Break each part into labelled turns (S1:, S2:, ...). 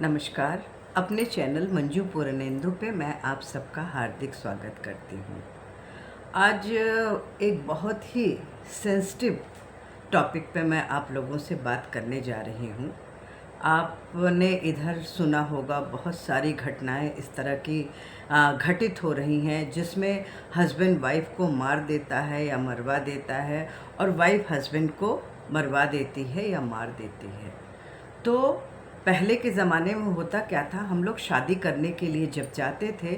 S1: नमस्कार। अपने चैनल मंजू पूर्णेंदु पे मैं आप सबका हार्दिक स्वागत करती हूँ। आज एक बहुत ही सेंसिटिव टॉपिक पे मैं आप लोगों से बात करने जा रही हूँ। आपने इधर सुना होगा बहुत सारी घटनाएं इस तरह की घटित हो रही हैं जिसमें हस्बैंड वाइफ को मार देता है या मरवा देता है और वाइफ हस्बैंड को मरवा देती है या मार देती है। तो पहले के ज़माने में होता क्या था, हम लोग शादी करने के लिए जब जाते थे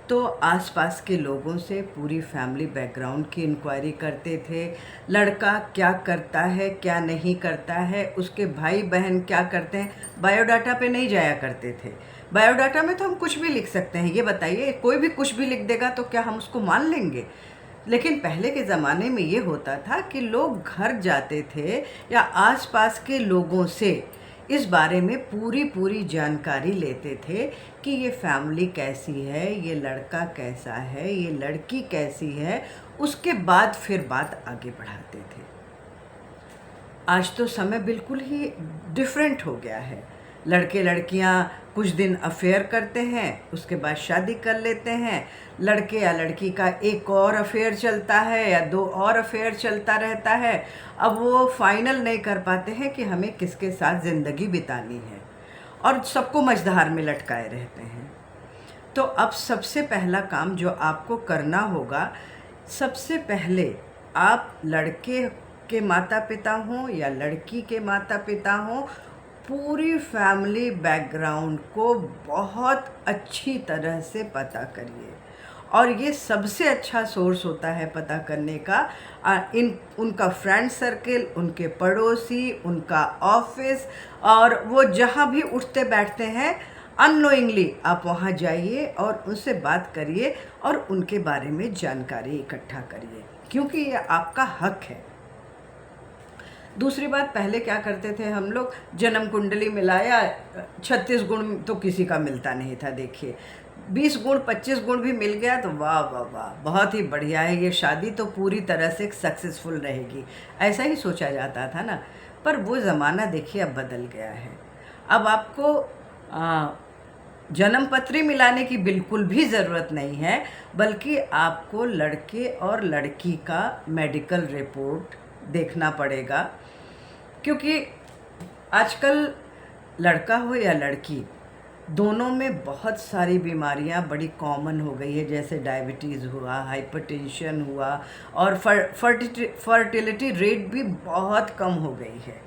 S1: तो आसपास के लोगों से पूरी फैमिली बैकग्राउंड की इंक्वायरी करते थे। लड़का क्या करता है, क्या नहीं करता है, उसके भाई बहन क्या करते हैं, बायोडाटा पे नहीं जाया करते थे। बायोडाटा में तो हम कुछ भी लिख सकते हैं, ये बताइए, कोई भी कुछ भी लिख देगा तो क्या हम उसको मान लेंगे? लेकिन पहले के ज़माने में ये होता था कि लोग घर जाते थे या आसपास के लोगों से इस बारे में पूरी पूरी जानकारी लेते थे कि ये फैमिली कैसी है, ये लड़का कैसा है, ये लड़की कैसी है। उसके बाद फिर बात आगे बढ़ाते थे। आज तो समय बिल्कुल ही डिफरेंट हो गया है। लड़के लड़कियां कुछ दिन अफेयर करते हैं, उसके बाद शादी कर लेते हैं। लड़के या लड़की का एक और अफेयर चलता है या दो और अफेयर चलता रहता है। अब वो फाइनल नहीं कर पाते हैं कि हमें किसके साथ ज़िंदगी बितानी है और सबको मझधार में लटकाए रहते हैं। तो अब सबसे पहला काम जो आपको करना होगा, सबसे पहले आप लड़के के माता पिता हों या लड़की के माता पिता हों, पूरी फैमिली बैकग्राउंड को बहुत अच्छी तरह से पता करिए। और ये सबसे अच्छा सोर्स होता है पता करने का, उनका फ्रेंड सर्कल, उनके पड़ोसी, उनका ऑफिस, और वो जहाँ भी उठते बैठते हैं अननोइंगली आप वहाँ जाइए और उनसे बात करिए और उनके बारे में जानकारी इकट्ठा करिए, क्योंकि ये आपका हक है। दूसरी बात, पहले क्या करते थे हम लोग, जन्म कुंडली मिलाया, 36 गुण तो किसी का मिलता नहीं था। देखिए 20 गुण 25 गुण भी मिल गया तो वाह वाह वाह, बहुत ही बढ़िया है, ये शादी तो पूरी तरह से सक्सेसफुल रहेगी, ऐसा ही सोचा जाता था ना। पर वो ज़माना देखिए अब बदल गया है। अब आपको जन्म पत्री मिलाने की बिल्कुल भी ज़रूरत नहीं है, बल्कि आपको लड़के और लड़की का मेडिकल रिपोर्ट देखना पड़ेगा। क्योंकि आजकल लड़का हो या लड़की, दोनों में बहुत सारी बीमारियां बड़ी कॉमन हो गई है, जैसे डायबिटीज़ हुआ, हाइपरटेंशन हुआ, और फर्टिलिटी रेट भी बहुत कम हो गई है।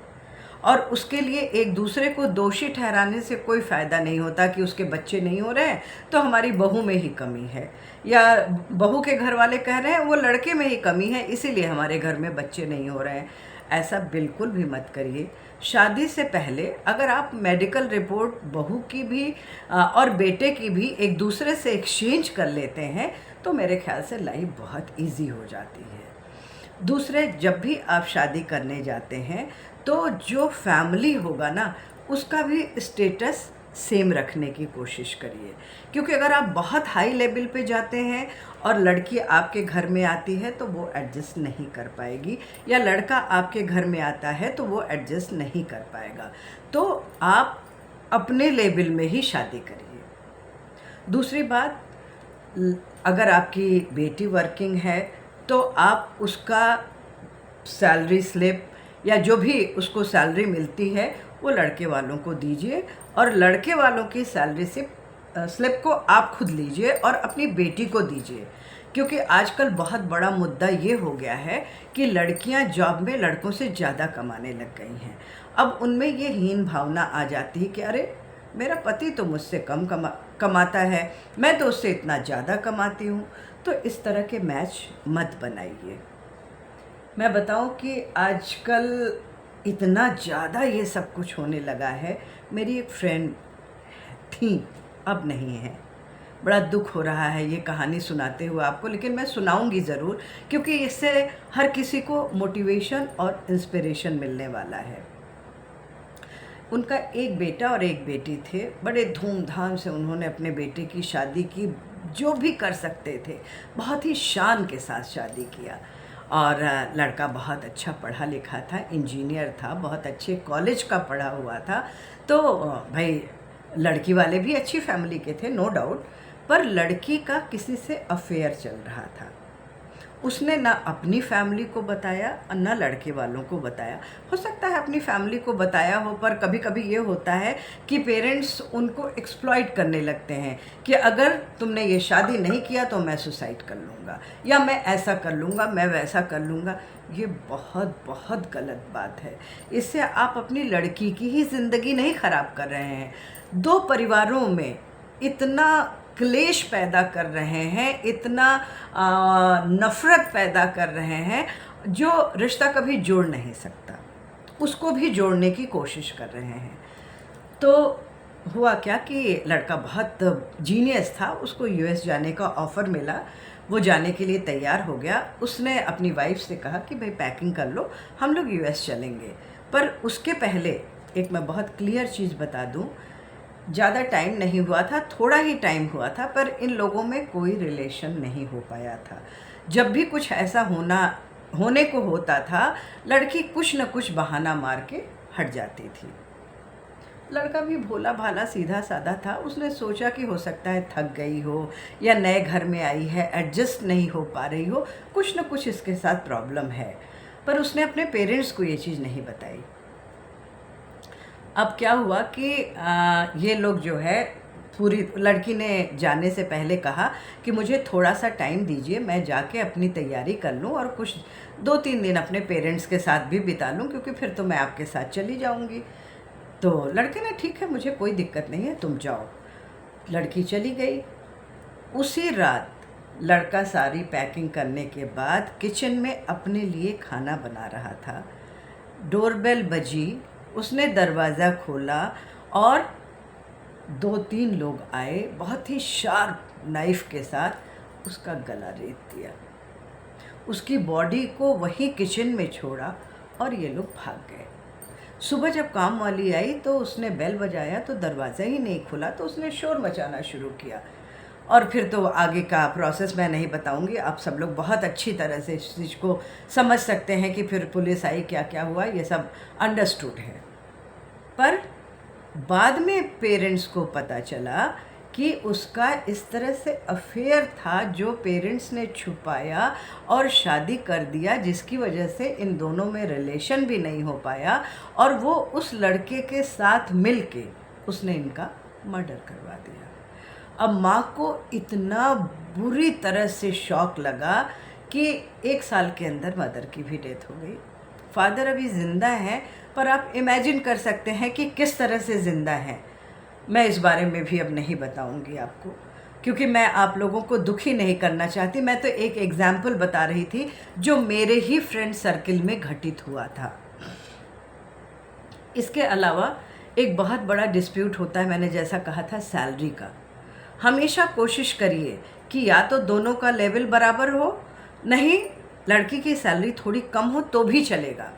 S1: और उसके लिए एक दूसरे को दोषी ठहराने से कोई फ़ायदा नहीं होता कि उसके बच्चे नहीं हो रहे हैं तो हमारी बहू में ही कमी है, या बहू के घर वाले कह रहे हैं वो लड़के में ही कमी है इसीलिए हमारे घर में बच्चे नहीं हो रहे हैं। ऐसा बिल्कुल भी मत करिए। शादी से पहले अगर आप मेडिकल रिपोर्ट बहू की भी और बेटे की भी एक दूसरे से एक्सचेंज कर लेते हैं तो मेरे ख्याल से लाइफ बहुत इजी हो जाती है। दूसरे, जब भी आप शादी करने जाते हैं तो जो फैमिली होगा ना, उसका भी स्टेटस सेम रखने की कोशिश करिए। क्योंकि अगर आप बहुत हाई लेवल पे जाते हैं और लड़की आपके घर में आती है तो वो एडजस्ट नहीं कर पाएगी, या लड़का आपके घर में आता है तो वो एडजस्ट नहीं कर पाएगा। तो आप अपने लेवल में ही शादी करिए। दूसरी बात, अगर आपकी बेटी वर्किंग है तो आप उसका सैलरी स्लिप या जो भी उसको सैलरी मिलती है वो लड़के वालों को दीजिए, और लड़के वालों की सैलरी स्लिप को आप खुद लीजिए और अपनी बेटी को दीजिए। क्योंकि आजकल बहुत बड़ा मुद्दा ये हो गया है कि लड़कियां जॉब में लड़कों से ज़्यादा कमाने लग गई हैं। अब उनमें ये हीन भावना आ जाती है कि अरे मेरा पति तो मुझसे कम कमाता है, मैं तो उससे इतना ज़्यादा कमाती हूँ। तो इस तरह के मैच मत बनाइए। मैं बताऊं कि आजकल इतना ज़्यादा ये सब कुछ होने लगा है। मेरी एक फ्रेंड थी, अब नहीं है। बड़ा दुख हो रहा है ये कहानी सुनाते हुए आपको, लेकिन मैं सुनाऊंगी ज़रूर, क्योंकि इससे हर किसी को मोटिवेशन और इंस्पिरेशन मिलने वाला है। उनका एक बेटा और एक बेटी थे। बड़े धूमधाम से उन्होंने अपने बेटे की शादी की, जो भी कर सकते थे, बहुत ही शान के साथ शादी किया। और लड़का बहुत अच्छा पढ़ा लिखा था, इंजीनियर था, बहुत अच्छे कॉलेज का पढ़ा हुआ था। तो भाई लड़की वाले भी अच्छी फैमिली के थे, नो डाउट, पर लड़की का किसी से अफेयर चल रहा था। उसने ना अपनी फैमिली को बताया और ना लड़के वालों को बताया। हो सकता है अपनी फैमिली को बताया हो, पर कभी कभी ये होता है कि पेरेंट्स उनको एक्सप्लॉइट करने लगते हैं कि अगर तुमने ये शादी नहीं किया तो मैं सुसाइड कर लूँगा, या मैं ऐसा कर लूँगा, मैं वैसा कर लूँगा। ये बहुत बहुत गलत बात है। इससे आप अपनी लड़की की ही ज़िंदगी नहीं ख़राब कर रहे हैं, दो परिवारों में इतना क्लेश पैदा कर रहे हैं, इतना नफ़रत पैदा कर रहे हैं, जो रिश्ता कभी जोड़ नहीं सकता, उसको भी जोड़ने की कोशिश कर रहे हैं। तो हुआ क्या कि लड़का बहुत जीनियस था, उसको यूएस जाने का ऑफ़र मिला, वो जाने के लिए तैयार हो गया। उसने अपनी वाइफ से कहा कि भाई पैकिंग कर लो, हम लोग यूएस चलेंगे। पर उसके पहले एक मैं बहुत क्लियर चीज़ बता दूं, ज़्यादा टाइम नहीं हुआ था, थोड़ा ही टाइम हुआ था, पर इन लोगों में कोई रिलेशन नहीं हो पाया था। जब भी कुछ ऐसा होने को होता था, लड़की कुछ न कुछ बहाना मार के हट जाती थी। लड़का भी भोला भाला सीधा साधा था। उसने सोचा कि हो सकता है थक गई हो या नए घर में आई है, एडजस्ट नहीं हो पा रही हो, कुछ न कुछ इसके साथ प्रॉब्लम है। पर उसने अपने पेरेंट्स को ये चीज़ नहीं बताई। अब क्या हुआ कि ये लोग जो है, पूरी लड़की ने जाने से पहले कहा कि मुझे थोड़ा सा टाइम दीजिए, मैं जाके अपनी तैयारी कर लूँ और कुछ 2-3 दिन अपने पेरेंट्स के साथ भी बिता लूँ, क्योंकि फिर तो मैं आपके साथ चली जाऊँगी। तो लड़के ने ठीक है, मुझे कोई दिक्कत नहीं है, तुम जाओ। लड़की चली गई। उसी रात लड़का सारी पैकिंग करने के बाद किचन में अपने लिए खाना बना रहा था। डोरबेल बजी, उसने दरवाज़ा खोला और 2-3 लोग आए, बहुत ही शार्प नाइफ़ के साथ उसका गला रेत दिया, उसकी बॉडी को वहीं किचन में छोड़ा और ये लोग भाग गए। सुबह जब काम वाली आई तो उसने बेल बजाया तो दरवाज़ा ही नहीं खुला, तो उसने शोर मचाना शुरू किया। और फिर तो आगे का प्रोसेस मैं नहीं बताऊंगी, आप सब लोग बहुत अच्छी तरह से इस चीज़ को समझ सकते हैं कि फिर पुलिस आई, क्या क्या हुआ, ये सब अंडरस्टूड है। पर बाद में पेरेंट्स को पता चला कि उसका इस तरह से अफेयर था जो पेरेंट्स ने छुपाया और शादी कर दिया, जिसकी वजह से इन दोनों में रिलेशन भी नहीं हो पाया और वो उस लड़के के साथ मिल के उसने इनका मर्डर करवा दिया। अब माँ को इतना बुरी तरह से शॉक लगा कि 1 साल के अंदर मदर की भी डेथ हो गई। फादर अभी ज़िंदा हैं, पर आप इमेजिन कर सकते हैं कि किस तरह से ज़िंदा हैं। मैं इस बारे में भी अब नहीं बताऊंगी आपको, क्योंकि मैं आप लोगों को दुखी नहीं करना चाहती। मैं तो एक एग्जाम्पल बता रही थी जो मेरे ही फ्रेंड सर्किल में घटित हुआ था। इसके अलावा एक बहुत बड़ा डिस्प्यूट होता है, मैंने जैसा कहा था, सैलरी का। हमेशा कोशिश करिए कि या तो दोनों का लेवल बराबर हो, नहीं लड़की की सैलरी थोड़ी कम हो तो भी चलेगा।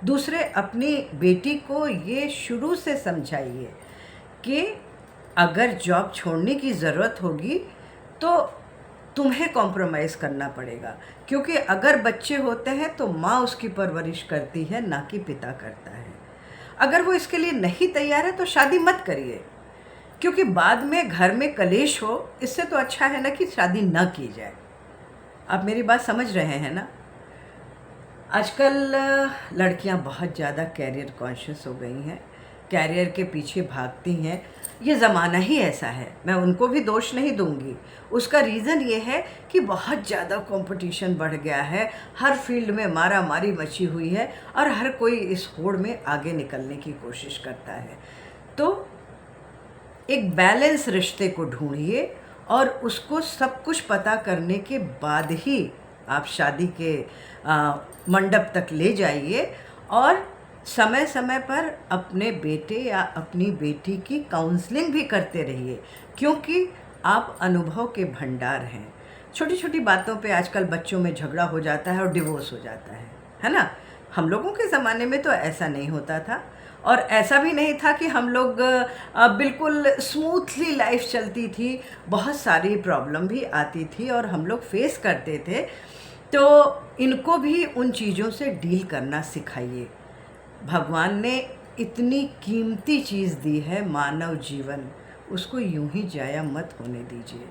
S1: दूसरे, अपनी बेटी को ये शुरू से समझाइए कि अगर जॉब छोड़ने की ज़रूरत होगी तो तुम्हें कॉम्प्रोमाइज़ करना पड़ेगा, क्योंकि अगर बच्चे होते हैं तो माँ उसकी परवरिश करती है, ना कि पिता करता है। अगर वो इसके लिए नहीं तैयार है तो शादी मत करिए, क्योंकि बाद में घर में कलेश हो, इससे तो अच्छा है ना कि शादी ना की जाए। आप मेरी बात समझ रहे हैं ना? आजकल लड़कियां बहुत ज़्यादा कैरियर कॉन्शियस हो गई हैं, कैरियर के पीछे भागती हैं। ये ज़माना ही ऐसा है, मैं उनको भी दोष नहीं दूंगी। उसका रीज़न ये है कि बहुत ज़्यादा कंपटीशन बढ़ गया है, हर फील्ड में मारा मारी मची हुई है और हर कोई इस होड़ में आगे निकलने की कोशिश करता है। तो एक बैलेंस रिश्ते को ढूंढिए और उसको सब कुछ पता करने के बाद ही आप शादी के मंडप तक ले जाइए, और समय समय पर अपने बेटे या अपनी बेटी की काउंसलिंग भी करते रहिए, क्योंकि आप अनुभव के भंडार हैं। छोटी छोटी बातों पे आजकल बच्चों में झगड़ा हो जाता है और डिवोर्स हो जाता है ना? हम लोगों के ज़माने में तो ऐसा नहीं होता था, और ऐसा भी नहीं था कि हम लोग बिल्कुल स्मूथली लाइफ चलती थी। बहुत सारी प्रॉब्लम भी आती थी और हम लोग फेस करते थे। तो इनको भी उन चीज़ों से डील करना सिखाइए। भगवान ने इतनी कीमती चीज़ दी है, मानव जीवन, उसको यूं ही जाया मत होने दीजिए।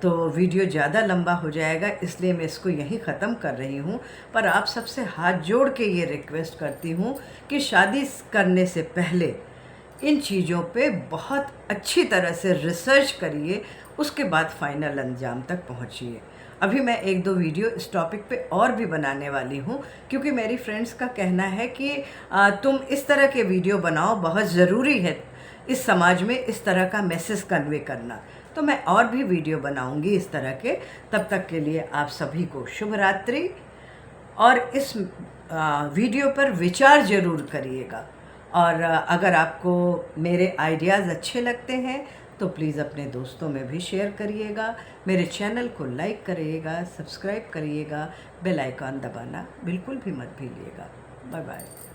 S1: तो वीडियो ज़्यादा लंबा हो जाएगा, इसलिए मैं इसको यहीं ख़त्म कर रही हूँ। पर आप सबसे हाथ जोड़ के ये रिक्वेस्ट करती हूँ कि शादी करने से पहले इन चीज़ों पे बहुत अच्छी तरह से रिसर्च करिए, उसके बाद फाइनल अंजाम तक पहुँचिए। अभी मैं 1-2 वीडियो इस टॉपिक पे और भी बनाने वाली हूँ, क्योंकि मेरी फ्रेंड्स का कहना है कि तुम इस तरह के वीडियो बनाओ, बहुत ज़रूरी है इस समाज में इस तरह का मैसेज कन्वे करना। तो मैं और भी वीडियो बनाऊंगी इस तरह के। तब तक के लिए आप सभी को शुभ रात्रि, और इस वीडियो पर विचार ज़रूर करिएगा। और अगर आपको मेरे आइडियाज़ अच्छे लगते हैं तो प्लीज़ अपने दोस्तों में भी शेयर करिएगा। मेरे चैनल को लाइक करिएगा, सब्सक्राइब करिएगा, बेल आइकॉन दबाना बिल्कुल भी मत भूलिएगा। Bye bye.